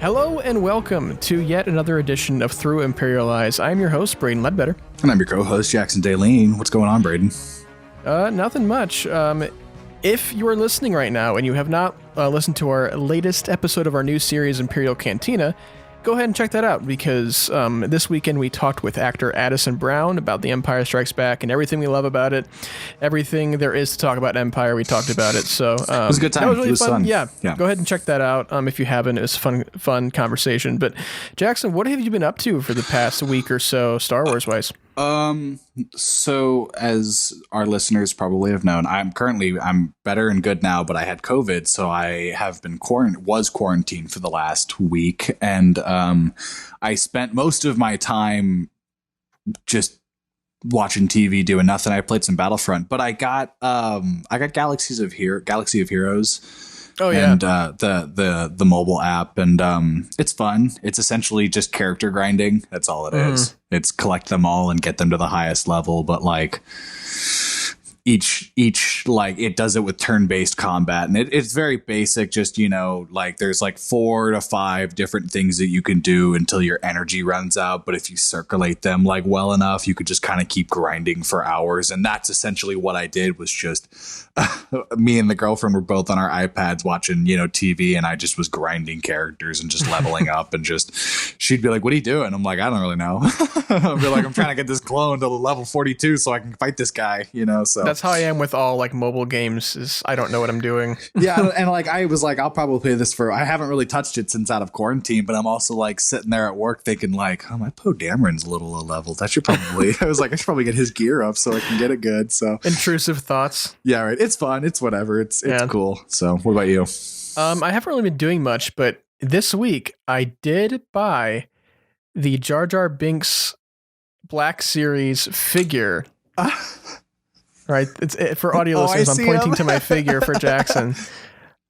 Hello and welcome to yet another edition of Through Imperial Eyes. I'm your host, Braydon Leadbetter. And I'm your co-host, Jackson Daleen. What's going on, Braydon? Nothing much. If you are listening right now and you have not listened to our latest episode of our new series, Imperial Cantina, go ahead and check that out because this weekend we talked with actor Addison Brown about The Empire Strikes Back and everything we love about it. Everything there is to talk about Empire, we talked about it. So it was a good time. That was really fun. Fun. Yeah, yeah. Go ahead and check that out if you haven't. It was a fun conversation. But Jackson, what have you been up to for the past week or so, Star Wars wise? So as our listeners probably have known, I'm better and good now, but I had COVID, so I have been quarantined for the last week, and I spent most of my time just watching TV, doing nothing. I played some Battlefront, but I got Galaxy of Heroes. Oh yeah, and the mobile app, and it's fun. It's essentially just character grinding. That's all it is. It's collect them all and get them to the highest level, but like each like it does it with turn-based combat, and it's very basic. Just, you know, like there's like 4 to 5 different things that you can do until your energy runs out, but if you circulate them like well enough, you could just kind of keep grinding for hours. And that's essentially what I did. Was just me and the girlfriend were both on our iPads watching, you know, TV, and I just was grinding characters and just leveling up, and just she'd be like, "What are you doing?" I'm like, "I don't really know." I'd be like, "I'm trying to get this clone to level 42 so I can fight this guy," you know. So that's how I am with all like mobile games. Is I don't know what I'm doing. Yeah, and like I was like, I'll probably play this for. I haven't really touched it since out of quarantine, but I'm also like sitting there at work thinking like, "Oh, my Poe Dameron's a little low leveled. I should probably." I was like, I should probably get his gear up so I can get it good. So intrusive thoughts. Yeah, right. It's fun. It's whatever. It's cool. So what about you? I haven't really been doing much, but this week I did buy the Jar Jar Binks Black Series figure. Right, it's for audio listeners. I'm pointing to my figure for Jackson.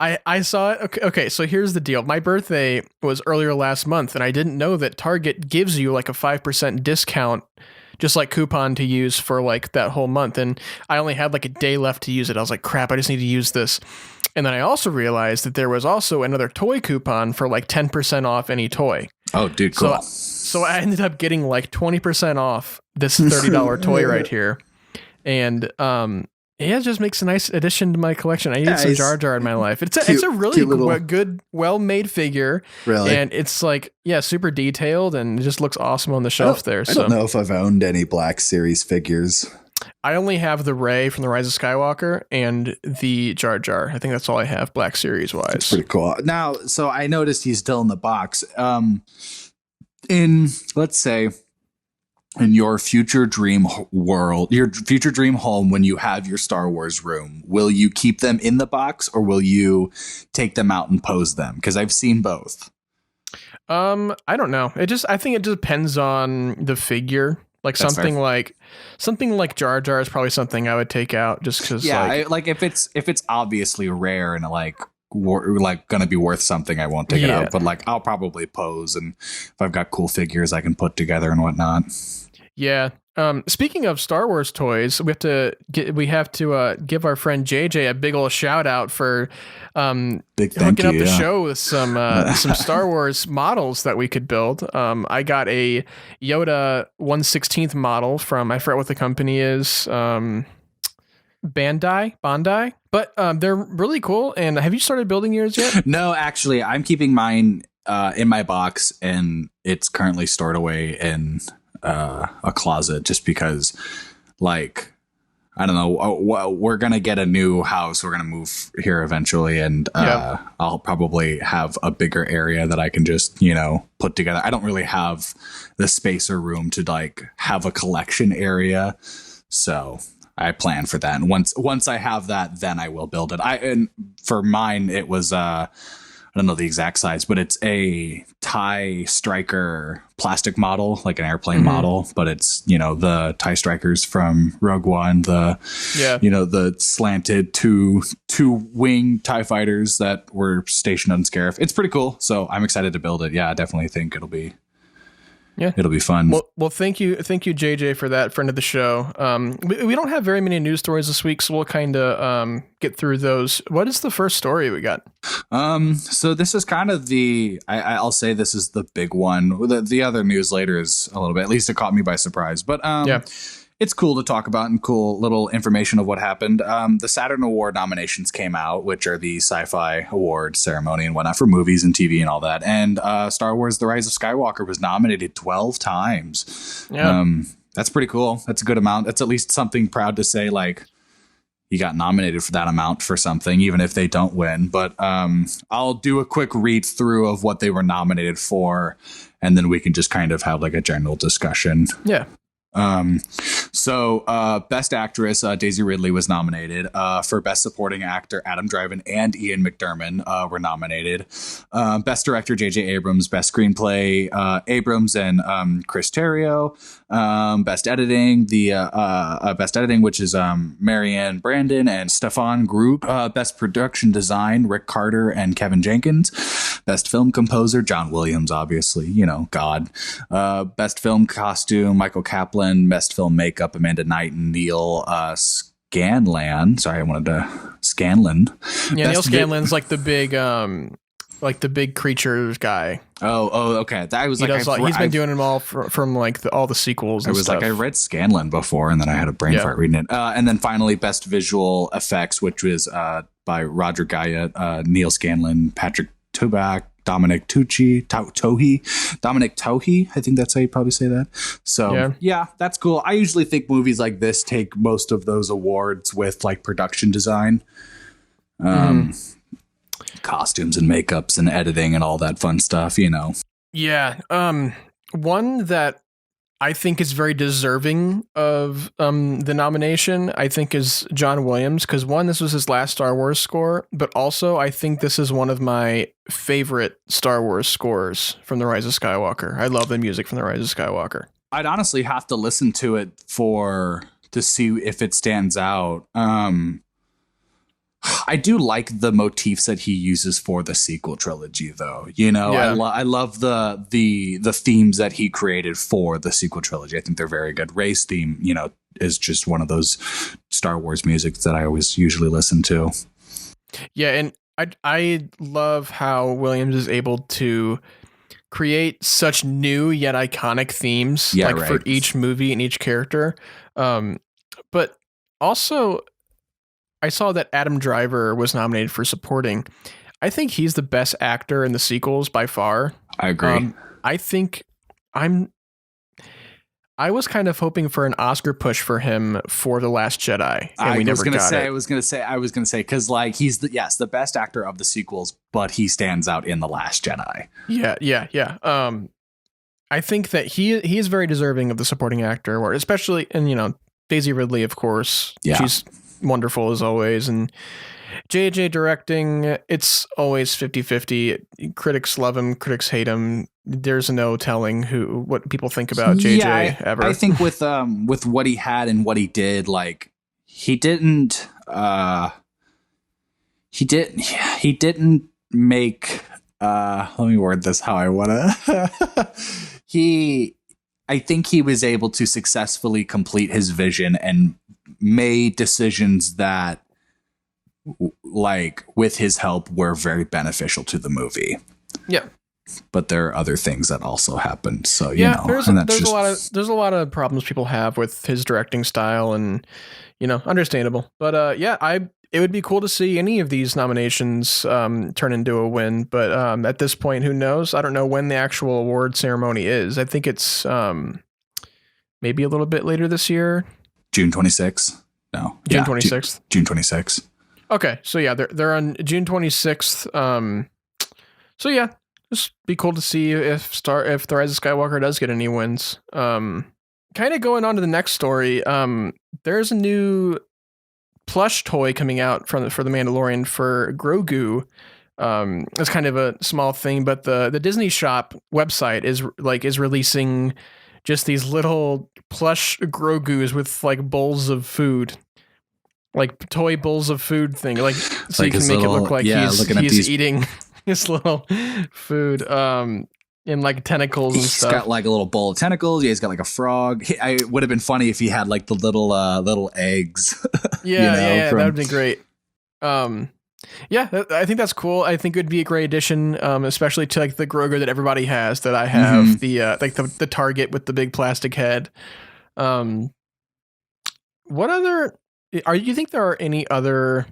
I saw it. Okay, so here's the deal. My birthday was earlier last month, and I didn't know that Target gives you like a 5% discount, just like coupon to use for like that whole month. And I only had like a day left to use it. I was like, crap, I just need to use this. And then I also realized that there was also another toy coupon for like 10% off any toy. Oh, dude, cool. So I ended up getting like 20% off this $30 toy right here. And it just makes a nice addition to my collection. I needed some Jar Jar in my life. It's a really good, well-made figure. Really? And it's like, yeah, super detailed, and it just looks awesome on the shelf there. I don't know if I've owned any Black Series figures. I only have the Rey from The Rise of Skywalker and the Jar Jar. I think that's all I have Black Series wise. That's pretty cool. Now, so I noticed he's still in the box. Let's say, in your future dream world, your future dream home, when you have your Star Wars room, will you keep them in the box or will you take them out and pose them? Because I've seen both. I don't know. I think it depends on the figure. Like That's something fair. like Jar Jar is probably something I would take out just because. Yeah, like if it's obviously rare and like gonna be worth something, I won't take it out. But like I'll probably pose, and if I've got cool figures I can put together and whatnot. Yeah. Speaking of Star Wars toys, we have to give our friend JJ a big old shout out for hooking up the show with some Star Wars models that we could build. I got a Yoda 1/16th model from, I forget what the company is, Bandai, but they're really cool. And have you started building yours yet? No, actually, I'm keeping mine in my box, and it's currently stored away in a closet, just because, like, I don't know, we're gonna get a new house, we're gonna move here eventually, and I'll probably have a bigger area that I can just, you know, put together. I don't really have the space or room to like have a collection area, so I plan for that, and once I have that, then I will build it. And for mine, it was I don't know the exact size, but it's a TIE Striker plastic model, like an airplane model, but it's, you know, the TIE Strikers from Rogue One, you know, the slanted two wing TIE fighters that were stationed on Scarif. It's pretty cool. So I'm excited to build it. Yeah, I definitely think it'll be Yeah. It'll be fun. Well, thank you, JJ, for that, friend of the show. We don't have very many news stories this week, so we'll kind of get through those. What is the first story we got? So this is kind of I'll say this is the big one. The other news later is a little bit, at least it caught me by surprise, but yeah. It's cool to talk about and cool little information of what happened. The Saturn Award nominations came out, which are the sci-fi award ceremony and whatnot for movies and TV and all that. And Star Wars: The Rise of Skywalker was nominated 12 times. Yeah. That's pretty cool. That's a good amount. That's at least something proud to say, like, you got nominated for that amount for something, even if they don't win. But I'll do a quick read through of what they were nominated for, and then we can just kind of have like a general discussion. Yeah. So Best Actress, Daisy Ridley was nominated. For Best Supporting Actor, Adam Driver and Ian McDiarmid were nominated. Best Director, J.J. Abrams. Best Screenplay, Abrams and Chris Terrio. Best Editing, Best Editing, which is Marianne Brandon and Stefan Group. Best Production Design, Rick Carter and Kevin Jenkins. Best Film Composer, John Williams, obviously, God. Best Film Costume, Michael Kaplan. Best Film Makeup, Amanda Knight and Neil Scanlan. Sorry, I wanted to Scanlan. Yeah, Neil Scanlan's like the big creatures guy. Oh, okay. That was he's been doing them all from like all the sequels. And stuff. I read Scanlan before, and then I had a brain fart reading it. And then finally, Best Visual Effects, which was by Roger Guyot, Neil Scanlan, Patrick Toback, Dominic Tohi. I think that's how you probably say that. So yeah, that's cool. I usually think movies like this take most of those awards with like production design, costumes and makeups and editing and all that fun stuff, Yeah. One that I think is very deserving of the nomination, I think, is John Williams, because one, this was his last Star Wars score, but also I think this is one of my favorite Star Wars scores from The Rise of Skywalker. I love the music from The Rise of Skywalker. I'd honestly have to listen to it to see if it stands out. I do like the motifs that he uses for the sequel trilogy, though. I love the themes that he created for the sequel trilogy. I think they're very good. Rey's theme, is just one of those Star Wars music that I always usually listen to. Yeah, and I love how Williams is able to create such new yet iconic themes, for each movie and each character. But also, I saw that Adam Driver was nominated for supporting. I think he's the best actor in the sequels by far. I agree. I was kind of hoping for an Oscar push for him for The Last Jedi, and we never got it. I was gonna say because like he's the best actor of the sequels, but he stands out in The Last Jedi. Yeah. I think that he is very deserving of the supporting actor award, especially, and Daisy Ridley, of course. Yeah. She's wonderful as always, and JJ directing, it's always 50-50. Critics love him, critics hate him. There's no telling what people think about JJ ever. I think with what he had and what he did, like he didn't make let me word this how I wanna I think he was able to successfully complete his vision and made decisions that, like, with his help, were very beneficial to the movie. Yeah. But there are other things that also happened. So, there's a lot of problems people have with his directing style, and, understandable. But it would be cool to see any of these nominations turn into a win. But at this point, who knows? I don't know when the actual award ceremony is. I think it's maybe a little bit later this year. June 26th. No. June 26th. June 26th. Okay. So yeah, they're on June 26th. So yeah, just be cool to see if The Rise of Skywalker does get any wins. Kind of going on to the next story. There's a new plush toy coming out for the Mandalorian for Grogu. It's kind of a small thing, but the Disney Shop website is releasing just these little plush Grogus with like bowls of food, like toy bowls of food thing, like so like you can make it look like he's eating this little food. in like tentacles and He's stuff. got like a little bowl of tentacles. Yeah, he's got like a frog. It would have been funny if he had like the little eggs. Yeah, that would be great. I think that's cool. I think it would be a great addition, especially to like the Grogu that everybody has. That I have the target with the big plastic head. What other? You think there are any other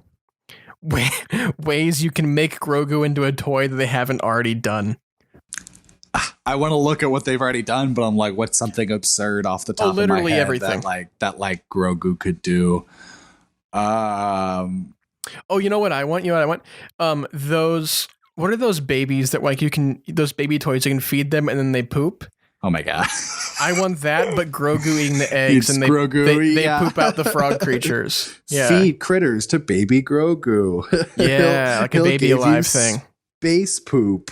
ways you can make Grogu into a toy that they haven't already done? I want to look at what they've already done, but I'm like, what's something absurd off the top of my head everything that Grogu could do? Oh, you know what I want? Those. What are those babies that like those baby toys you can feed them and then they poop? Oh my god! I want that, but Grogu eating the eggs and they poop out the frog creatures. Yeah. Feed critters to baby Grogu. Yeah, like a baby alive thing. Space poop.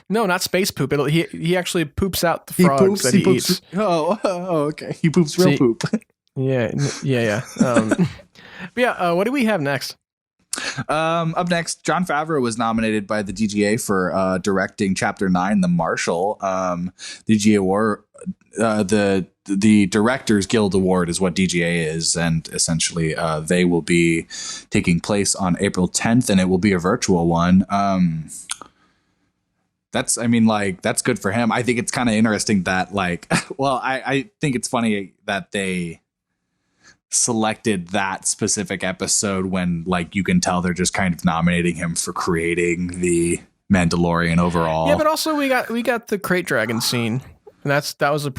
No, not space poop. He actually poops out the frogs that he eats. Oh, okay. He poops real poop. Yeah. But what do we have next? Up next, Jon Favreau was nominated by the DGA for directing Chapter 9, The Marshal. The DGA Award, the Directors Guild Award is what DGA is, and essentially they will be taking place on April 10th, and it will be a virtual one. That's good for him. I think it's kind of interesting that I think it's funny that they selected that specific episode when you can tell they're just kind of nominating him for creating the Mandalorian overall. Yeah, but also we got the crate dragon scene. And that was a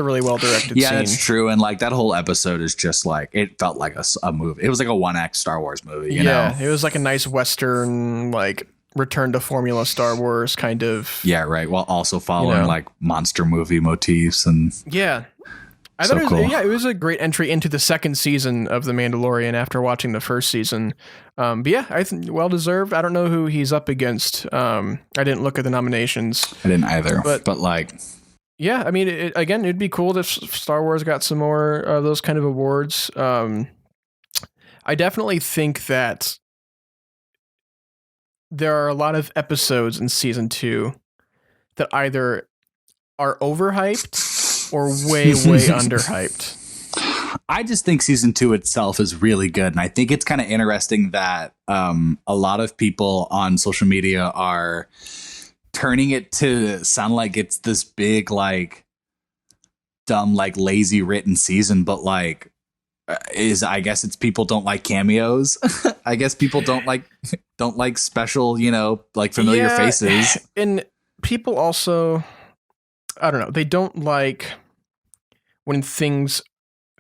really well directed scene. Yeah, that's true. And that whole episode is just it felt like a movie. It was like a one-act Star Wars movie, you know? It was like a nice Western, return to formula Star Wars kind of. Yeah, right. While also following monster movie motifs and I thought it was a great entry into the second season of The Mandalorian after watching the first season. But yeah, I think well deserved. I don't know who he's up against. I didn't look at the nominations. I didn't either. But yeah, I mean, it'd be cool if Star Wars got some more of those kind of awards. I definitely think that there are a lot of episodes in season 2 that either are overhyped or way underhyped. I just think season 2 itself is really good. And I think it's kind of interesting that a lot of people on social media are turning it to sound like it's this big, dumb, lazy written season. But I guess it's people don't like cameos. I guess people don't like special, familiar faces. And people also, I don't know, they don't like when things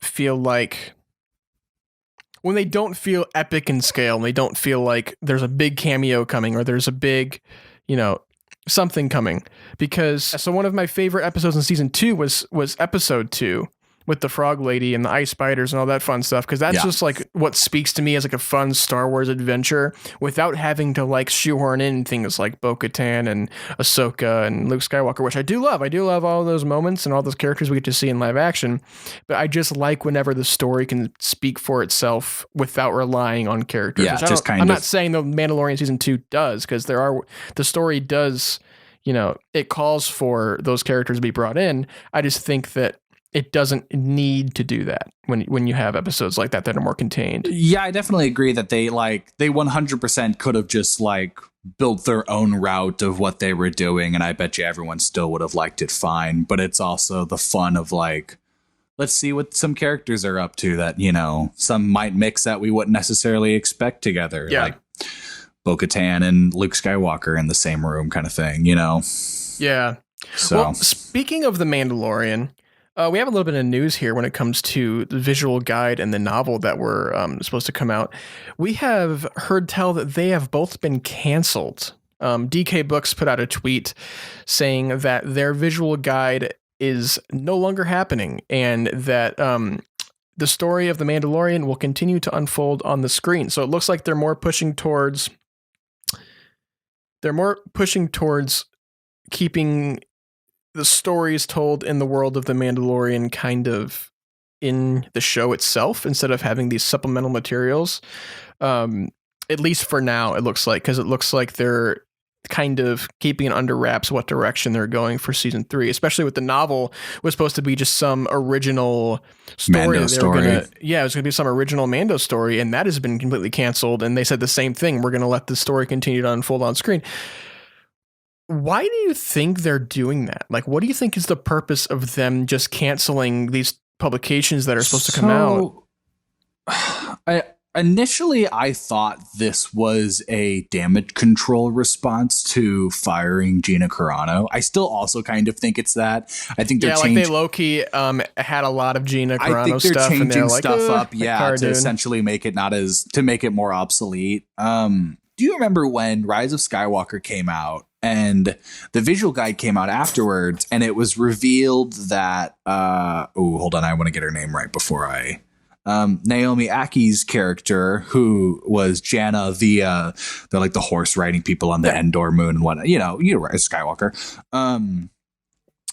feel when they don't feel epic in scale, and they don't feel like there's a big cameo coming or there's a big, something coming. So one of my favorite episodes in season 2 was episode 2 with the frog lady and the ice spiders and all that fun stuff. Cause that's just what speaks to me as a fun Star Wars adventure without having to shoehorn in things like Bo-Katan and Ahsoka and Luke Skywalker, which I do love. I do love all those moments and all those characters we get to see in live action, but I just like whenever the story can speak for itself without relying on characters. Yeah, I'm not saying the Mandalorian season 2 does, cause the story does, it calls for those characters to be brought in. I just think that it doesn't need to do that when you have episodes like that are more contained. Yeah, I definitely agree that they 100% could have just built their own route of what they were doing, and I bet you everyone still would have liked it fine. But it's also the fun of let's see what some characters are up to that, some might mix that we wouldn't necessarily expect together. Yeah. Like Bo-Katan and Luke Skywalker in the same room kind of thing, Yeah. So well, speaking of The Mandalorian, we have a little bit of news here when it comes to the visual guide and the novel that were supposed to come out. We have heard tell that they have both been canceled. DK Books put out a tweet saying that their visual guide is no longer happening and that the story of The Mandalorian will continue to unfold on the screen. So it looks like they're more pushing towards keeping the stories told in the world of The Mandalorian kind of in the show itself instead of having these supplemental materials. At least for now, it looks like, because it looks like they're kind of keeping it under wraps what direction they're going for season 3, especially with the novel was supposed to be just some original story. Mando story. It was going to be some original Mando story, and that has been completely canceled. And they said the same thing. We're going to let the story continue to unfold on screen. Why do you think they're doing that? Like, what do you think is the purpose of them just canceling these publications that are supposed to come out? Initially, I thought this was a damage control response to firing Gina Carano. I still also kind of think it's that. I think they're changing. Like they low-key had a lot of Gina Carano I think they're stuff, changing and they're like, stuff up, to dude. essentially make it to make it more obsolete. Do you remember when Rise of Skywalker came out? And the visual guide came out afterwards, and it was revealed that hold on, I want to get her name right before I Naomi Aki's character, who was Janna, they're like the horse riding people on the Endor moon and whatnot, you're right, Skywalker.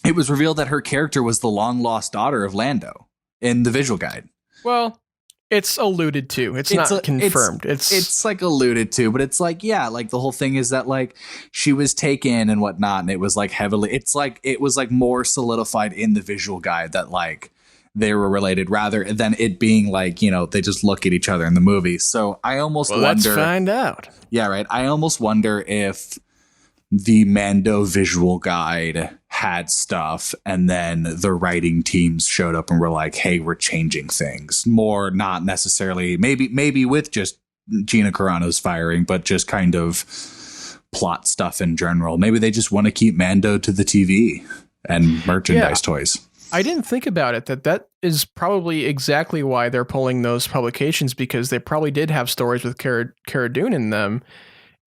It was revealed that her character was the long lost daughter of Lando in the visual guide. Well, it's alluded to. It's not confirmed. It's like alluded to, but it's like, like the whole thing is that like she was taken and whatnot, and it was like heavily, it was like more solidified in the visual guide that like they were related rather than it being like, they just look at each other in the movie. So I almost wonder. Let's find out. Yeah, right. I almost wonder if the Mando visual guide had stuff and then the writing teams showed up and were like, hey, we're changing things more, not necessarily maybe with just Gina Carano's firing, but just kind of plot stuff in general. Maybe they just want to keep Mando to the TV and merchandise toys. I didn't think about it. That is probably exactly why they're pulling those publications, because they probably did have stories with Cara Dune in them.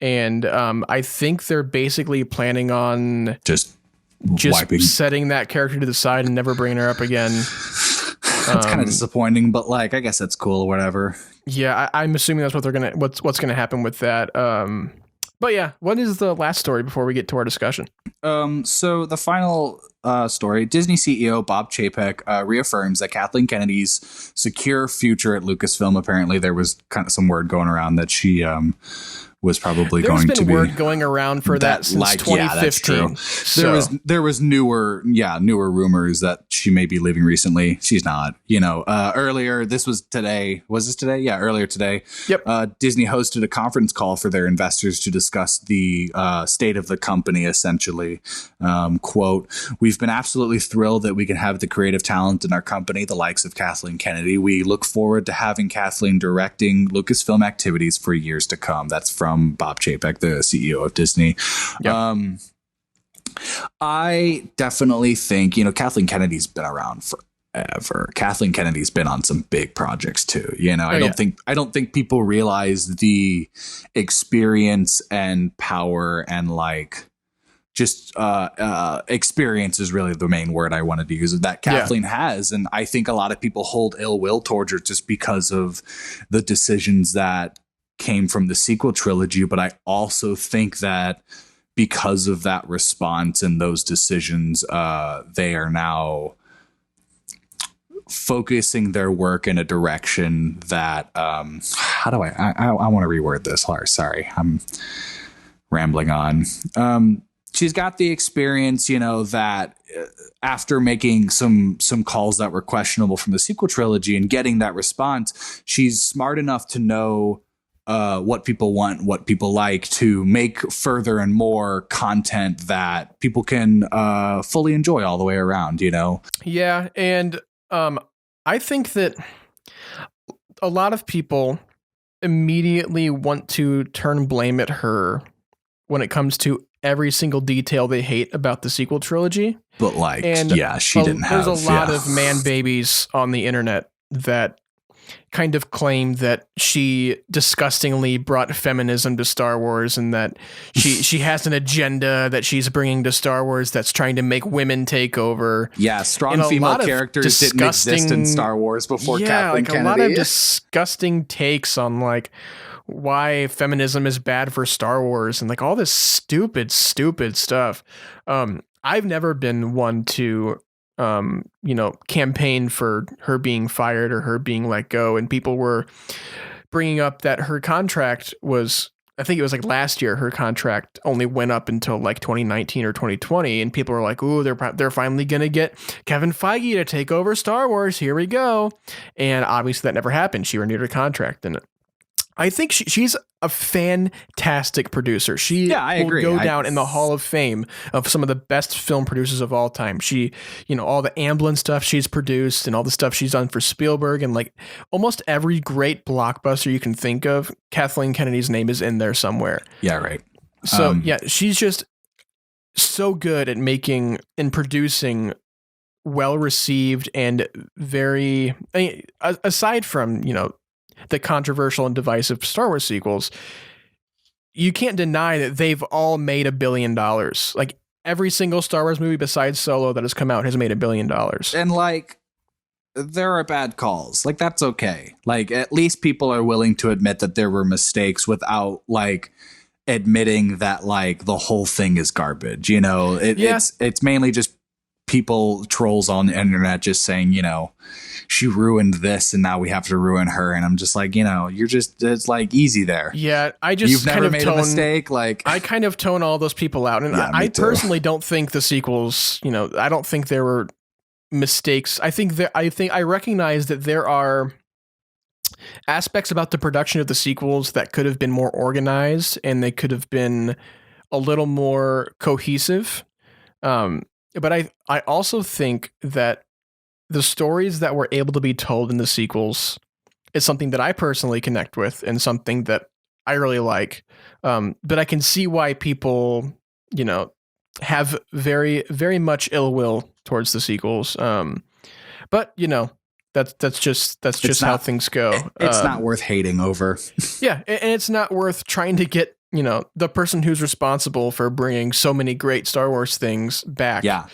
And I think they're basically planning on just setting that character to the side and never bringing her up again. That's kind of disappointing, but like, I guess that's cool or whatever. Yeah, I'm assuming that's what's gonna happen with that. But yeah, what is the last story before we get to our discussion? So the final story, Disney CEO Bob Chapek reaffirms that Kathleen Kennedy's secure future at Lucasfilm. Apparently, there was kind of some word going around that she was probably going to be. There's been word going around for that since 2015. Yeah, that's true. There was newer rumors that she may be leaving recently. She's not. Earlier, this was today. Was this today? Yeah, earlier today. Yep. Disney hosted a conference call for their investors to discuss the state of the company, essentially. Quote, "We've been absolutely thrilled that we can have the creative talent in our company, the likes of Kathleen Kennedy. We look forward to having Kathleen directing Lucasfilm activities for years to come." That's from Bob Chapek, the CEO of Disney. Yep. I definitely think, Kathleen Kennedy's been around forever. Kathleen Kennedy's been on some big projects too. I don't think people realize the experience and power and like just experience is really the main word I wanted to use that Kathleen has. And I think a lot of people hold ill will towards her just because of the decisions that came from the sequel trilogy. But I also think that because of that response and those decisions, they are now focusing their work in a direction that I want to reword this. Sorry, I'm rambling on. She's got the experience, that after making some calls that were questionable from the sequel trilogy and getting that response, she's smart enough to know what people want, what people like, to make further and more content that people can fully enjoy all the way around, Yeah. And I think that a lot of people immediately want to turn blame at her when it comes to every single detail they hate about the sequel trilogy. But she didn't have. There's a lot of man babies on the internet that kind of claim that she disgustingly brought feminism to Star Wars and that she has an agenda that she's bringing to Star Wars that's trying to make women take over. Yeah, strong female characters didn't exist in Star Wars before Kathleen Kennedy. A lot of disgusting takes on like why feminism is bad for Star Wars and like all this stupid stuff. I've never been one to campaign for her being fired or her being let go. And people were bringing up that her contract was I think it was like last year, her contract only went up until like 2019 or 2020, and people were like, "Ooh, they're finally gonna get Kevin Feige to take over Star Wars. Here we go." And obviously, that never happened. She renewed her contract, and I think she's a fantastic producer. She I will agree. go down in the Hall of Fame of some of the best film producers of all time. She, all the Amblin stuff she's produced and all the stuff she's done for Spielberg and like almost every great blockbuster you can think of, Kathleen Kennedy's name is in there somewhere. Yeah, right. So she's just so good at making and producing well-received and very, aside from, the controversial and divisive Star Wars sequels, you can't deny that they've all made $1 billion. Like every single Star Wars movie besides Solo that has come out has made $1 billion. And like, there are bad calls. Like, that's okay. Like, at least people are willing to admit that there were mistakes without like admitting that like the whole thing is garbage. It's mainly just people, trolls on the internet, just saying, she ruined this and now we have to ruin her. And I'm just like, it's like easy there. Yeah, you've never made a mistake. Like, I kind of tone all those people out. And I personally don't think the sequels, I don't think there were mistakes. I recognize that there are aspects about the production of the sequels that could have been more organized and they could have been a little more cohesive. But I also think that the stories that were able to be told in the sequels is something that I personally connect with and something that I really like. But I can see why people, have very, very much ill will towards the sequels. But that's just how things go. It's not worth hating over. Yeah, and it's not worth trying to get the person who's responsible for bringing so many great Star Wars things back. Yeah.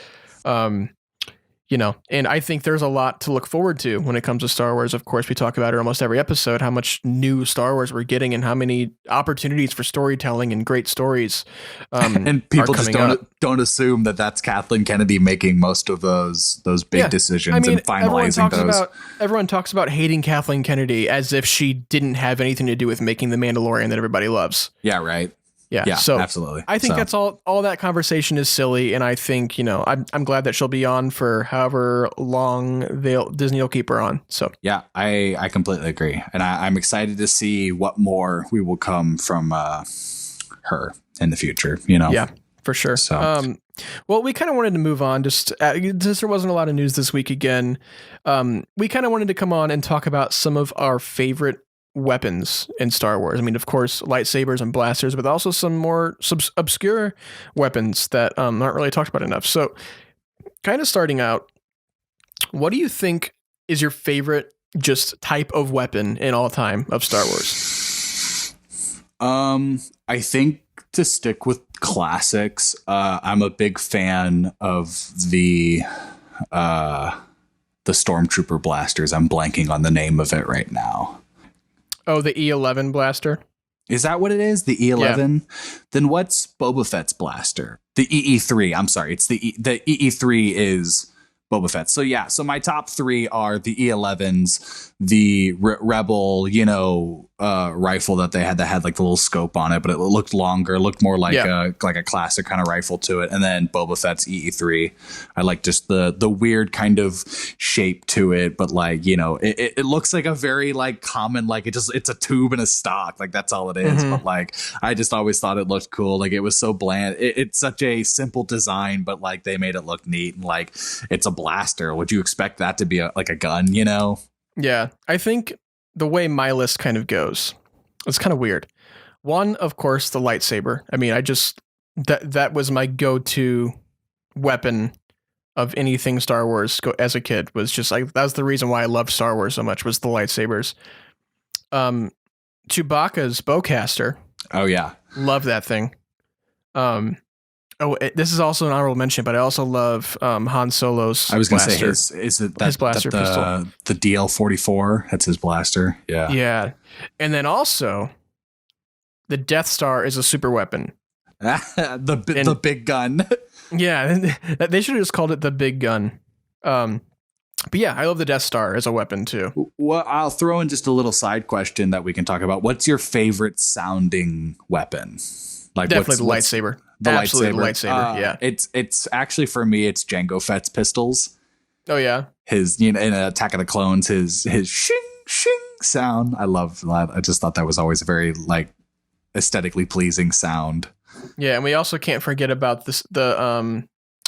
And I think there's a lot to look forward to when it comes to Star Wars. Of course, we talk about it almost every episode, how much new Star Wars we're getting and how many opportunities for storytelling and great stories. And people just don't assume that that's Kathleen Kennedy making most of those big decisions and finalizing those. Everyone talks about hating Kathleen Kennedy as if she didn't have anything to do with making the Mandalorian that everybody loves. Yeah, right. Yeah, so absolutely. I think that's all that conversation is silly. And I think, I'm glad that she'll be on for however long Disney will keep her on. So, yeah, I completely agree. And I'm excited to see what more we will come from her in the future, Yeah, for sure. So, well, we kind of wanted to move on just since there wasn't a lot of news this week again. We kind of wanted to come on and talk about some of our favorite weapons in Star Wars. I mean, of course, lightsabers and blasters, but also some more obscure weapons that aren't really talked about enough. So kind of starting out, what do you think is your favorite just type of weapon in all time of Star Wars? I think to stick with classics, I'm a big fan of the Stormtrooper blasters. I'm blanking on the name of it right now. Oh, the E11 blaster? Is that what it is? The E11? Yeah. Then what's Boba Fett's blaster? The EE3. I'm sorry. It's the EE3 is Boba Fett. So yeah, so my top three are the E11s, the Rebel, rifle that they had like the little scope on it, but it looked longer, looked more like a classic kind of rifle to it. And then Boba Fett's EE3. I like just the weird kind of shape to it, but like, it looks like a very like common, like it's a tube and a stock. Like that's all it is. Mm-hmm. But like, I just always thought it looked cool. Like it was so bland. It's such a simple design, but like they made it look neat and like it's a blaster. Would you expect that to be like a gun, Yeah, I think the way my list kind of goes, it's kind of weird. One, of course, the lightsaber. I mean, that was my go-to weapon of anything Star Wars as a kid. Was just like, that was the reason why I loved Star Wars so much, was the lightsabers. Chewbacca's bowcaster. Oh yeah, love that thing. This is also an honorable mention, but I also love Han Solo's. I was going to say his blaster pistol, the DL-44. That's his blaster. Yeah, yeah, and then also the Death Star is a super weapon. the big gun. Yeah, they should have just called it the big gun. But yeah, I love the Death Star as a weapon too. Well, I'll throw in just a little side question that we can talk about. What's your favorite sounding weapon? Like Definitely the lightsaber. The Absolutely lightsaber. the lightsaber. Yeah. It's actually for me. It's Jango Fett's pistols. Oh yeah. His in Attack of the Clones, his shing shing sound. I love that. I just thought that was always a very like aesthetically pleasing sound. Yeah, and we also can't forget about this. The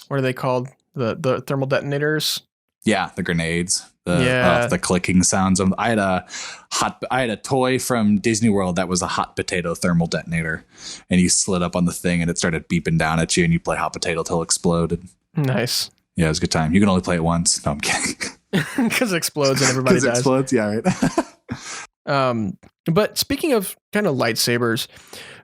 what are they called? The thermal detonators. Yeah, the grenades. The clicking sounds. I had a toy from Disney World that was a hot potato thermal detonator, and you slid up on the thing, and it started beeping down at you, and you play hot potato till it exploded. Nice. Yeah, it was a good time. You can only play it once. No, I'm kidding. Because it explodes and everybody dies. Explodes. Yeah, right. But speaking of kind of lightsabers,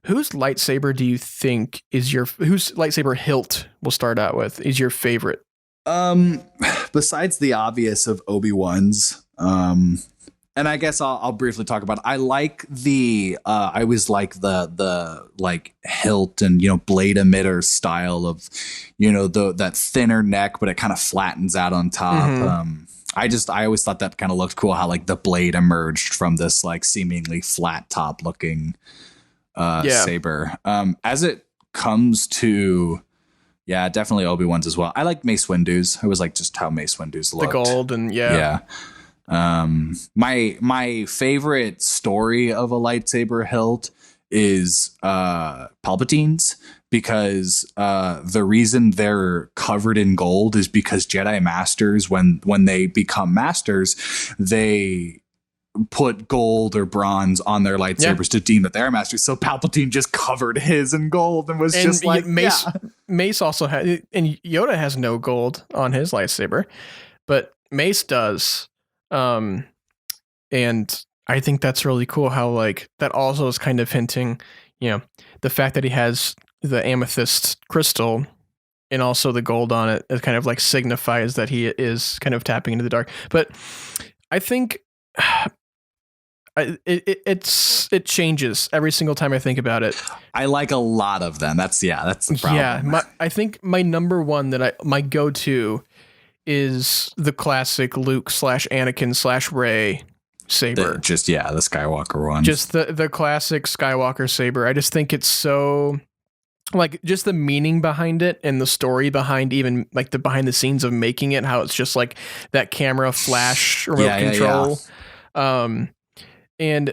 whose lightsaber do you think is whose lightsaber hilt we'll start out with is your favorite? Besides the obvious of Obi-Wan's, and I guess I'll briefly talk about it. I like I always like the like hilt and, blade emitter style of, that thinner neck, but it kind of flattens out on top. Mm-hmm. I always thought that kind of looked cool, how like the blade emerged from this like seemingly flat top looking saber. As it comes to, yeah, definitely Obi-Wan's as well. I like Mace Windu's. I was like just how Mace Windu's looked. The gold and yeah. My favorite story of a lightsaber hilt is Palpatine's, because the reason they're covered in gold is because Jedi Masters, when they become masters, they put gold or bronze on their lightsabers to deem that they're masters. So Palpatine just covered his in gold and was just like Mace also had, and Yoda has no gold on his lightsaber, but Mace does. And I think that's really cool how like that also is kind of hinting, the fact that he has the amethyst crystal and also the gold on it, it kind of like signifies that he is kind of tapping into the dark. But I think it changes every single time I think about it. I like a lot of them. That's the problem. Yeah, I think my number one my go-to is the classic Luke / Anakin / Rey saber. The Skywalker one. Just the classic Skywalker saber. I just think it's so like just the meaning behind it and the story behind even like the behind the scenes of making it, how it's just like that camera flash remote control. And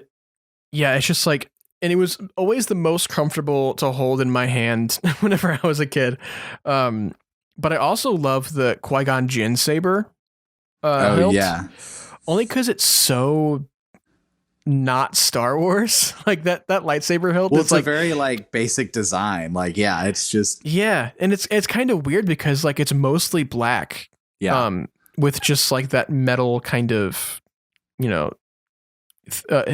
yeah, it's just like, and it was always the most comfortable to hold in my hand whenever I was a kid. But I also love the Qui-Gon Jinn saber. Hilt, only because it's so not Star Wars. Like that lightsaber hilt. Well, it's like a very like basic design. Like, yeah, it's just and it's kind of weird because like it's mostly black. Yeah. With just like that metal kind of,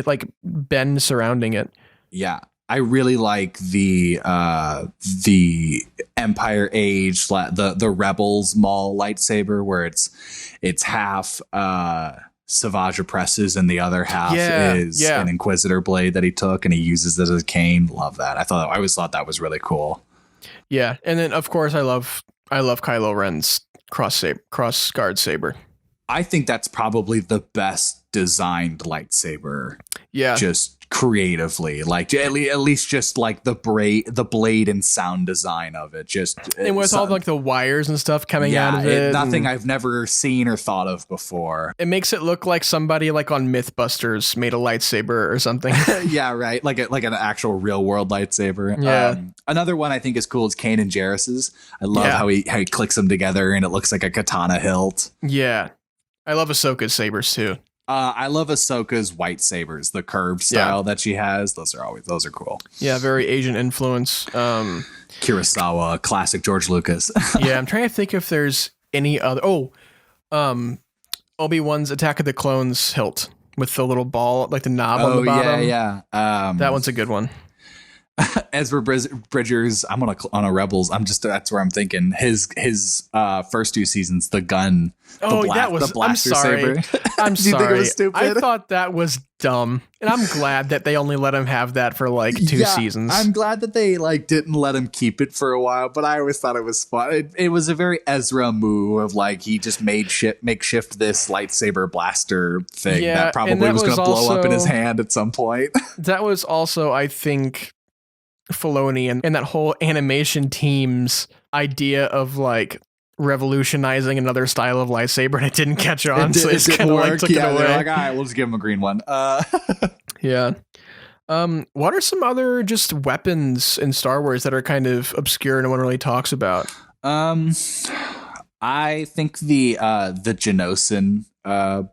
like bend surrounding it. Yeah. I really like the Empire Age, the Rebels Maul lightsaber, where it's half Savage Opresses and the other half is an Inquisitor blade that he took and he uses it as a cane. Love that. I always thought that was really cool. Yeah, and then of course I love Kylo Ren's cross guard saber. I think that's probably the best designed lightsaber. Yeah. Just creatively, like at least just like the blade and sound design of it. And with all like the wires and stuff coming out of it. Nothing I've never seen or thought of before. It makes it look like somebody like on Mythbusters made a lightsaber or something. Yeah, right. Like an actual real world lightsaber. Yeah. Another one I think is cool is Kanan Jarrus's. I love how he clicks them together and it looks like a katana hilt. Yeah. I love Ahsoka's sabers too. I love Ahsoka's white sabers, the curved style that she has. Those are cool. Yeah, very Asian influence. Kurosawa, classic George Lucas. Yeah, I'm trying to think if there's any other. Obi-Wan's Attack of the Clones hilt with the little ball, like the knob on the bottom. Yeah. That one's a good one. Ezra Bridgers, I'm on a Rebels. That's where I'm thinking his first 2 seasons, the gun. That was. The blaster I'm sorry. saber. I'm Do you think it sorry. was stupid? I thought that was dumb, and I'm glad that they only let him have that for like 2 seasons. I'm glad that they like didn't let him keep it for a while, but I always thought it was fun. It was a very Ezra move of like he just makeshift this lightsaber blaster thing that probably was going to blow up in his hand at some point. That was also, I think, Filoni and that whole animation team's idea of like revolutionizing another style of lightsaber, and it didn't catch on, so it's kind of like took it away. They're like, all right, we'll just give him a green one. Yeah. What are some other just weapons in Star Wars that are kind of obscure no one really talks about? I think the Genosin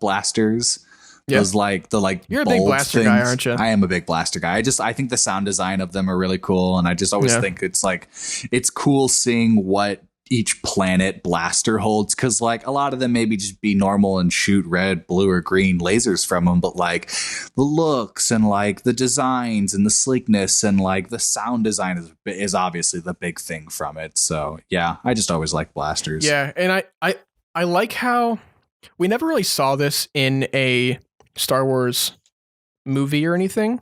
blasters. Yeah. Those like the like you're a big blaster things. guy, aren't you? I am a big blaster guy. I think the sound design of them are really cool, and I just always think it's cool seeing what each planet blaster holds, because like a lot of them maybe just be normal and shoot red, blue, or green lasers from them, but like the looks and like the designs and the sleekness and like the sound design is obviously the big thing from it. So yeah, I just always like blasters. Yeah, and I like how we never really saw this in a Star Wars movie or anything,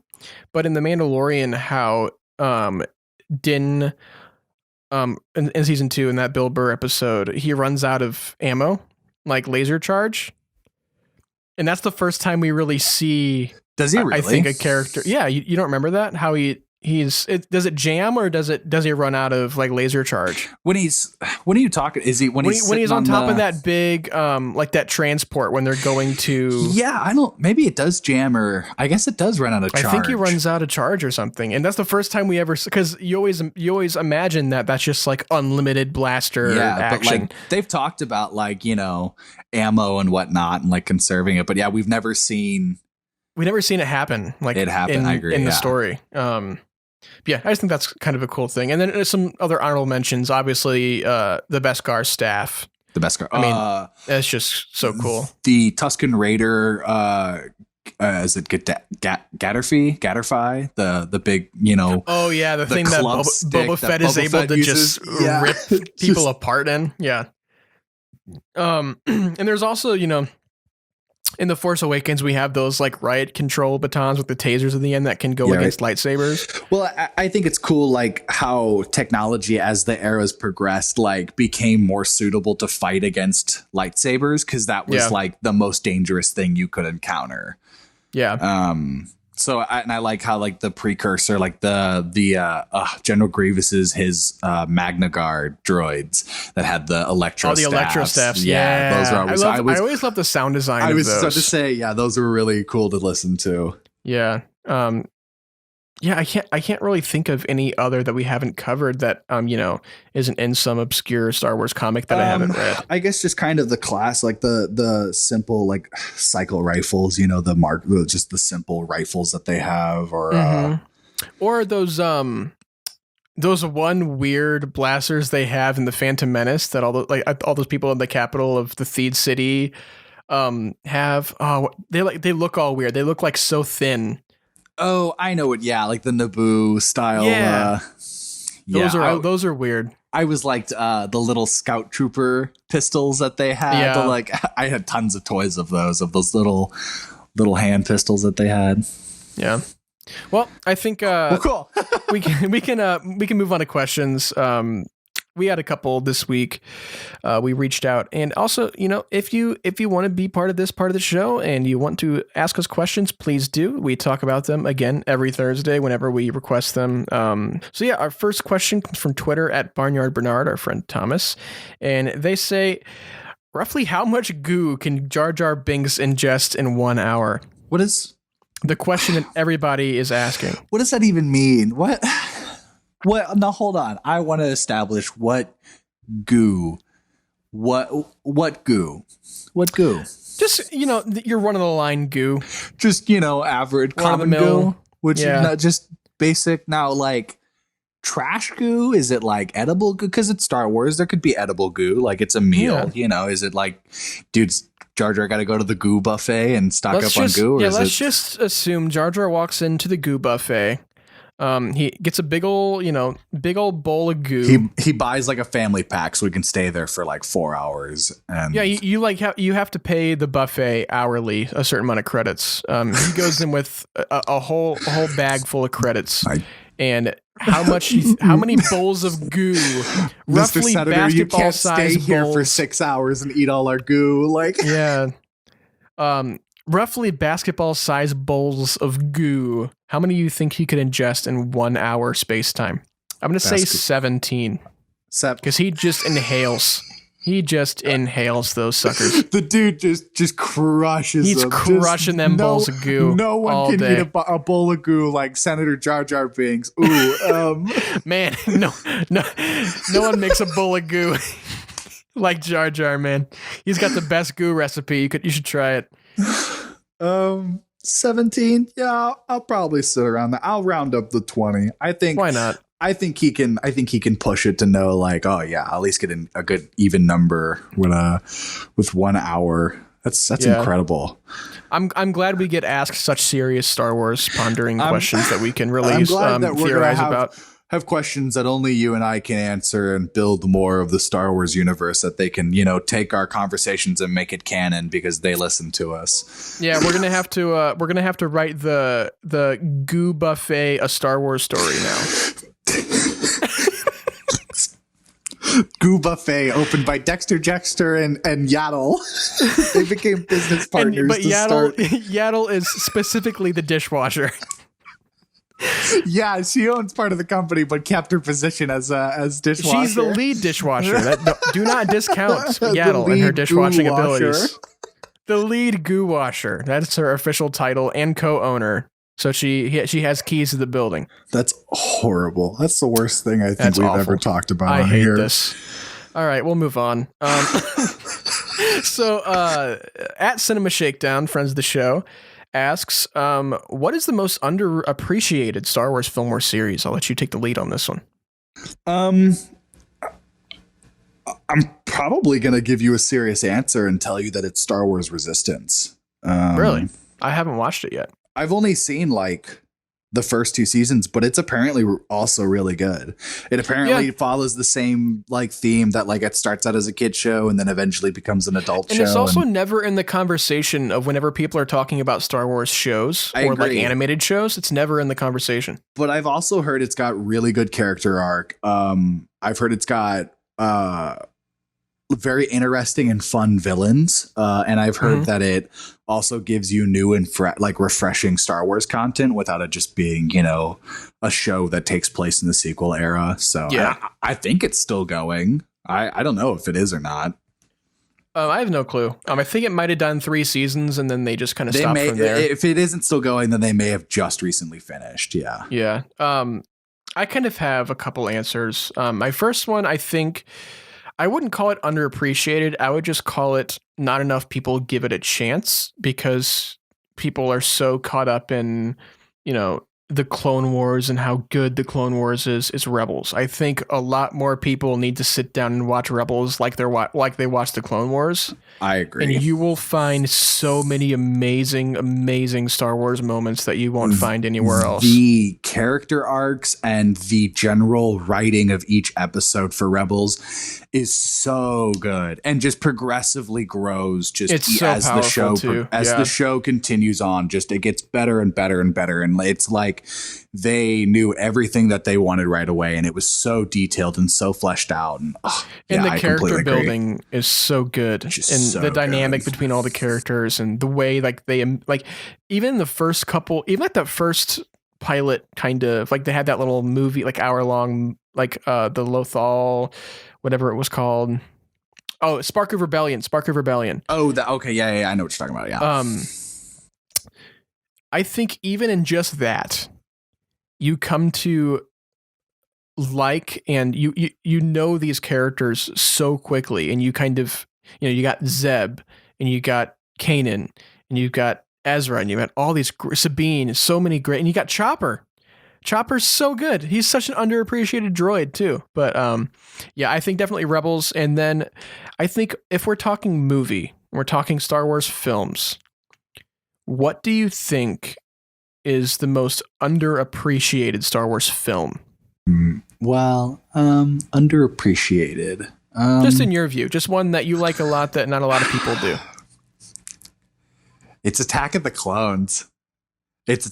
but in The Mandalorian, how Din in season 2, in that Bill Burr episode, he runs out of ammo, like laser charge, and that's the first time we really see. Does he really? I think a character. Yeah, you don't remember that? How does it jam, or does he run out of like laser charge? When are you talking? Is he when he's on top of that big like that transport when they're going to? Yeah, maybe it does jam, or I guess it does run out of charge. I think he runs out of charge or something, and that's the first time we ever, because you always imagine that's just like unlimited blaster action. But like they've talked about like ammo and whatnot and like conserving it, but yeah, we've never seen it happen. Like it happened. I agree in the story. Yeah, I just think that's kind of a cool thing. And then there's some other honorable mentions. Obviously, the Beskar staff. The Beskar. I mean, that's just so cool. The Tuscan Raider. Is it Gatterfi? The big, Oh yeah, the thing that Boba Fett is able to just rip people apart in. Yeah. And there's also, in The Force Awakens, we have those like riot control batons with the tasers at the end that can go against lightsabers. Well, I think it's cool, like how technology, as the eras progressed, like became more suitable to fight against lightsabers, because that was like the most dangerous thing you could encounter. Yeah. So I like how like the precursor, like the General Grievous's his Magna Guard droids that had the electro staffs. Electro staffs. Yeah, those are I always love the sound design. I of was those. about to say, yeah, those were really cool to listen to. Yeah. Yeah, I can't really think of any other that we haven't covered that isn't in some obscure Star Wars comic that I haven't read. I guess just kind of the class, like the simple like cycle rifles, just the simple rifles that they have, or those one weird blasters they have in the Phantom Menace that all those people in the capital of the Theed City have. Oh, they look all weird. They look like so thin. Oh, I know it. Yeah, like the Naboo style. Yeah, those are weird. I was like the little scout trooper pistols that they had. Yeah. I had tons of toys of those little hand pistols that they had. Yeah. Well, I think cool. we can move on to questions. We had a couple this week. We reached out, and also, if you want to be part of the show and you want to ask us questions, please do. We talk about them again every Thursday whenever we request them. So yeah, our first question comes from Twitter at Barnyard Bernard, our friend Thomas, and they say, roughly how much goo can Jar Jar Binks ingest in 1 hour? What is the question that everybody is asking? What does that even mean? What? Now hold on. I want to establish what goo. What goo? What goo? Just, your run of the line goo. Just, average common goo, which is not just basic. Now, like trash goo, is it like edible goo? Because it's Star Wars, there could be edible goo. Like it's a meal, Is it like, dude's Jar Jar got to go to the goo buffet and stock up on goo? Yeah, let's just assume Jar Jar walks into the goo buffet. He gets a big old bowl of goo. He buys like a family pack so we can stay there for like 4 hours. And Yeah, you have to pay the buffet hourly a certain amount of credits. He goes in with a whole bag full of credits. And how many bowls of goo? Mr. Roughly Senator, basketball you can't size stay here bowls. for 6 hours and eat all our goo. Like, Yeah. Roughly basketball size bowls of goo. How many do you think he could ingest in 1 hour space time? I'm going to say 17. Because he just inhales. He just inhales those suckers. The dude just crushes He's them. crushing them bowls of goo. No one all can day. eat a bowl of goo like Senator Jar Jar Binks. Ooh, Man, no one makes a bowl of goo like Jar Jar, man. He's got the best goo recipe. You should try it. 17. Yeah, I'll probably sit around that. I'll round up the 20. I think. Why not? I think he can push it to know, like, oh yeah, I'll at least get a good even number with 1 hour. That's incredible. I'm glad we get asked such serious Star Wars pondering questions that we can release theorize about. Have questions that only you and I can answer and build more of the Star Wars universe that they can, take our conversations and make it canon because they listen to us. Yeah, we're gonna have to write the goo buffet a Star Wars story now. Goo Buffet opened by Dexter Jexter and Yaddle. They became business partners. But Yaddle is specifically the dishwasher. Yeah, she owns part of the company, but kept her position as dishwasher. She's the lead dishwasher. Do not discount Yaddle and her dishwashing abilities. The lead goo washer. That's her official title and co-owner. So she has keys to the building. That's horrible. That's the worst thing I think we've ever talked about. I hate here. this. All right, we'll move on. So at Cinema Shakedown, friends of the show, asks, what is the most underappreciated Star Wars film or series? I'll let you take the lead on this one. I'm probably going to give you a serious answer and tell you that it's Star Wars Resistance. Really? I haven't watched it yet. I've only seen like the first 2 seasons, but it's apparently also really good. It apparently follows the same like theme that like it starts out as a kid show and then eventually becomes an adult show. And it's also never in the conversation of whenever people are talking about Star Wars shows or like animated shows. It's never in the conversation. But I've also heard it's got really good character arc. I've heard it's got very interesting and fun villains. And I've heard that it also gives you new and refreshing Star Wars content without it just being, a show that takes place in the sequel era. So yeah, I think it's still going. I don't know if it is or not. I have no clue. I think it might have done 3 seasons and then they just kind of stopped from there. If it isn't still going, then they may have just recently finished. Yeah. Yeah. I kind of have a couple answers. My first one, I think I wouldn't call it underappreciated. I would just call it not enough people give it a chance because people are so caught up in, the Clone Wars and how good the Clone Wars is Rebels. I think a lot more people need to sit down and watch Rebels like they watch the Clone Wars. I agree. And you will find so many amazing Star Wars moments that you won't find anywhere else. The character arcs and the general writing of each episode for Rebels is so good and just progressively grows as the show continues on. Just it gets better and better and better. And it's like they knew everything that they wanted right away, and it was so detailed and so fleshed out. And the character building is so good, and the dynamic between all the characters and the way even the first couple, even like that first pilot, kind of like they had that little movie, like hour long, like the Lothal, whatever it was called. Oh, Spark of Rebellion. Oh, okay, yeah, I know what you're talking about. Yeah. I think even in just that, you come to like, and you know these characters so quickly, and you kind of, you got Zeb, and you got Kanan, and you got Ezra, and you got all these, Sabine, so many great, and you got Chopper. Chopper's so good. He's such an underappreciated droid too. But I think definitely Rebels. And then I think if we're talking movie, we're talking Star Wars films, what do you think is the most underappreciated Star Wars film? Well, underappreciated. Just in your view, just one that you like a lot that not a lot of people do. It's Attack of the Clones. It's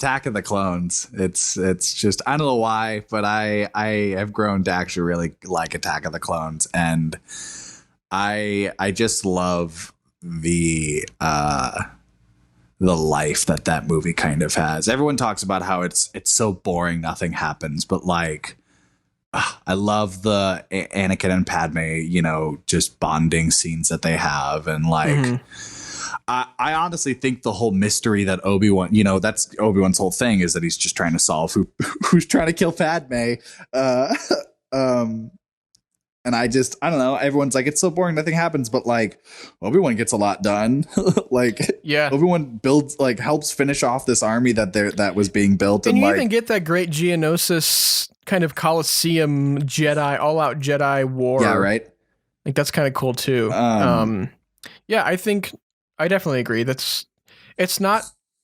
just, I don't know why, but I have grown to actually really like Attack of the Clones, and I just love the life that movie kind of has. Everyone talks about how it's so boring, nothing happens, but like, I love the Anakin and Padme, just bonding scenes that they have, and like, I honestly think the whole mystery that Obi-Wan, that's Obi-Wan's whole thing, is that he's just trying to solve who's trying to kill Padme. And I don't know. Everyone's like, it's so boring, nothing happens, but like Obi-Wan gets a lot done. Like, yeah, Obi-Wan builds, like, helps finish off this army that was being built, and you like, even get that great Geonosis kind of Colosseum Jedi, all-out Jedi war. Yeah, right. Like, that's kind of cool too. Yeah, I think I definitely agree.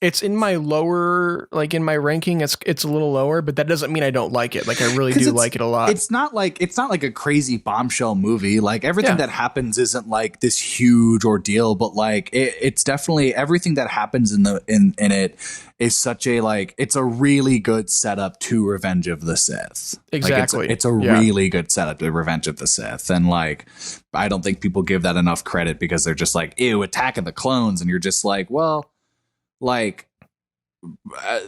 It's in my lower, like in my ranking, it's a little lower, but that doesn't mean I don't like it. Like, I really do like it a lot. It's not like a crazy bombshell movie. Like, everything that happens isn't like this huge ordeal, but like it's definitely, everything that happens in it is such a, like, it's a really good setup to Revenge of the Sith. Exactly. Like, it's a really good setup to Revenge of the Sith. And like, I don't think people give that enough credit, because they're just like, ew, Attack of the Clones. And you're just like, well, like,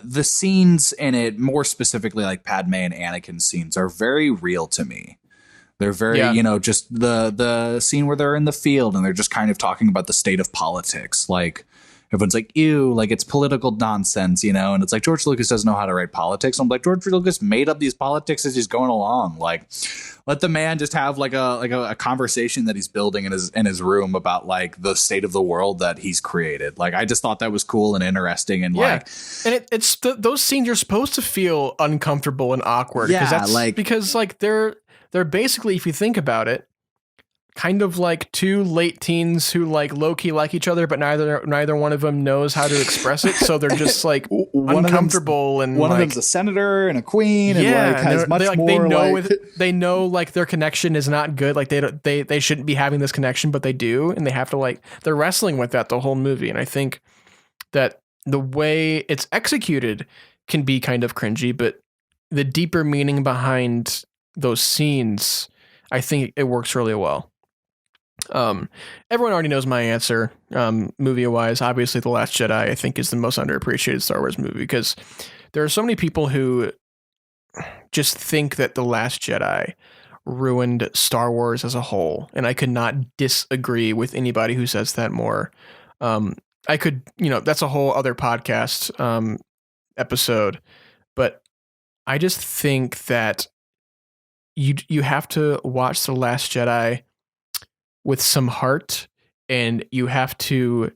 the scenes in it, more specifically like Padme and Anakin scenes, are very real to me. They're very, just the scene where they're in the field and they're just kind of talking about the state of politics. Like, everyone's like, ew, like, it's political nonsense, and it's like, George Lucas doesn't know how to write politics. I'm like, George Lucas made up these politics as he's going along. Like, let the man just have like a conversation that he's building in his room about like the state of the world that he's created. Like, I just thought that was cool and interesting, and like, and it's those scenes you're supposed to feel uncomfortable and awkward. Yeah, because they're basically, if you think about it, kind of like two late teens who like low-key like each other, but neither one of them knows how to express it, so they're just like uncomfortable. And one of them's a senator and a queen, and like has much more. They know like their connection is not good. Like, they shouldn't be having this connection, but they do, and they have to, like, they're wrestling with that the whole movie. And I think that the way it's executed can be kind of cringy, but the deeper meaning behind those scenes, I think it works really well. Everyone already knows my answer, movie wise. Obviously, The Last Jedi, I think, is the most underappreciated Star Wars movie, because there are so many people who just think that The Last Jedi ruined Star Wars as a whole, and I could not disagree with anybody who says that more. I could, that's a whole other podcast episode, but I just think that you have to watch The Last Jedi with some heart, and you have to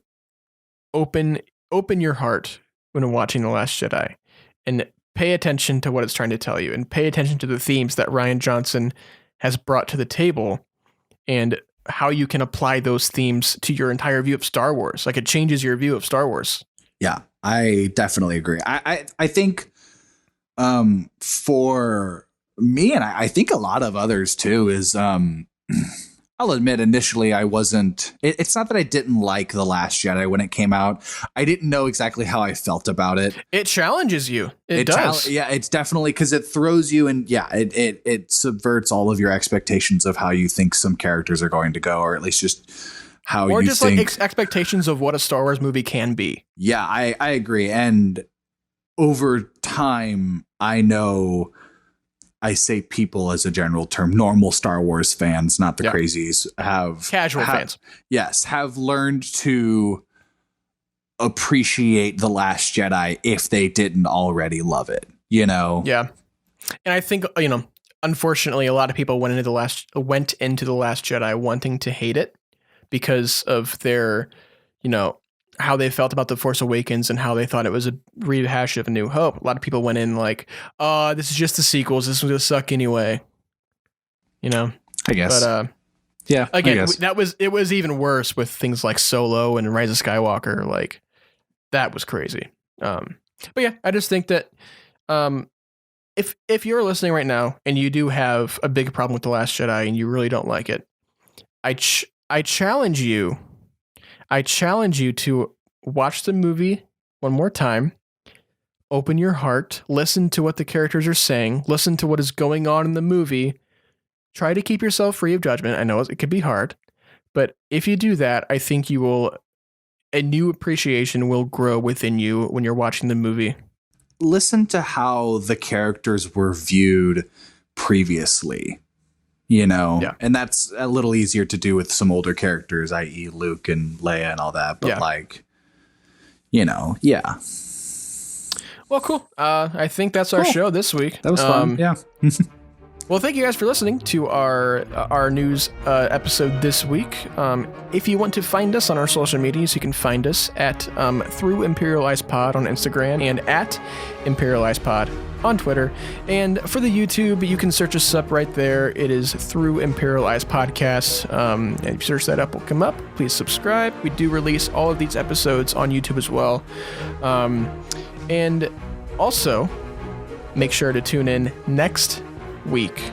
open your heart when watching The Last Jedi, and pay attention to what it's trying to tell you, and pay attention to the themes that Rian Johnson has brought to the table, and how you can apply those themes to your entire view of Star Wars. Like, it changes your view of Star Wars. Yeah, I definitely agree. I think for me, and I think a lot of others too, is I'll admit, initially I wasn't. It's not that I didn't like The Last Jedi when it came out. I didn't know exactly how I felt about it. It challenges you. It does. Yeah, it's definitely, because it throws you, and it subverts all of your expectations of how you think some characters are going to go, or at least just how you think. Like expectations of what a Star Wars movie can be. Yeah, I agree. And over time, I know, I say people as a general term, normal Star Wars fans, not the crazies, fans. Yes, have learned to appreciate The Last Jedi if they didn't already love it, Yeah. And I think, unfortunately, a lot of people went into The Last Jedi wanting to hate it because of their, how they felt about The Force Awakens and how they thought it was a rehash of A New Hope. A lot of people went in like, this is just the sequels. This was going to suck anyway. I guess. But, yeah, again, it was even worse with things like Solo and Rise of Skywalker. Like, that was crazy. But yeah, I just think that if you're listening right now and you do have a big problem with The Last Jedi and you really don't like it, I challenge you. I challenge you to watch the movie one more time. Open your heart. Listen to what the characters are saying. Listen to what is going on in the movie. Try to keep yourself free of judgment. I know it could be hard, but if you do that, I think a new appreciation will grow within you when you're watching the movie. Listen to how the characters were viewed previously, yeah. And that's a little easier to do with some older characters, i.e. Luke and Leia and all that. But yeah. Well, cool. I think that's our show this week. That was fun. Yeah. Well, thank you guys for listening to our news episode this week. If you want to find us on our social medias, you can find us at through Imperial Ice Pod on Instagram and at Imperial Ice Pod on Twitter. And for the YouTube, you can search us up right there. It is through Imperial Ice Podcast. And if you search that up, will come up. Please subscribe. We do release all of these episodes on YouTube as well. And also, make sure to tune in next week,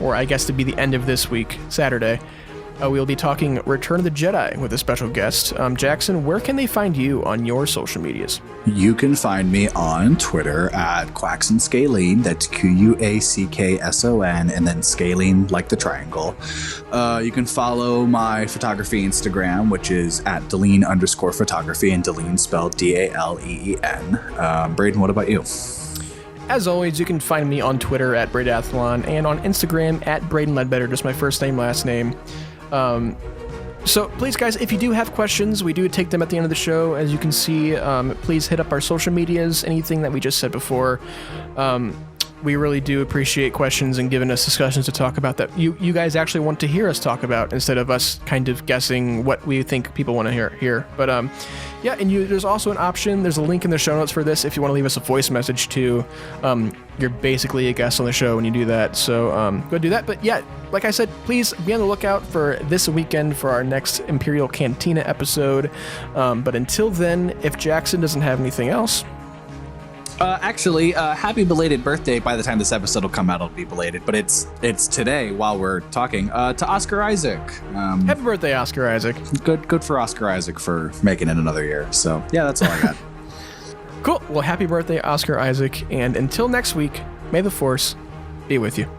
or I guess to be the end of this week, Saturday. We'll be talking Return of the Jedi with a special guest. Jackson, where can they find you on your social medias? You can find me on Twitter at QuacksonScaleen. That's QUACKSON, and then Scalene like the triangle. You can follow my photography Instagram, which is at Daleen_photography, and Daleen spelled DALEEN. Braydon, what about you? As always, you can find me on Twitter at Braydon and on Instagram at braydonleadbetter, just my first name, last name. So please, guys, if you do have questions, we do take them at the end of the show. As you can see, please hit up our social medias, anything that we just said before. We really do appreciate questions and giving us discussions to talk about that you guys actually want to hear us talk about instead of us kind of guessing what we think people want to hear. But yeah, and there's also an option. There's a link in the show notes for this if you want to leave us a voice message too. You're basically a guest on the show when you do that. So go do that. But yeah, like I said, please be on the lookout for this weekend for our next Imperial Cantina episode. But until then, if Jackson doesn't have anything else. Actually, happy belated birthday. By the time this episode will come out, it'll be belated, but it's today while we're talking, to Oscar Isaac. Happy birthday, Oscar Isaac. Good for Oscar Isaac for making it another year. So yeah, that's all I got. Cool. Well, happy birthday, Oscar Isaac. And until next week, may the Force be with you.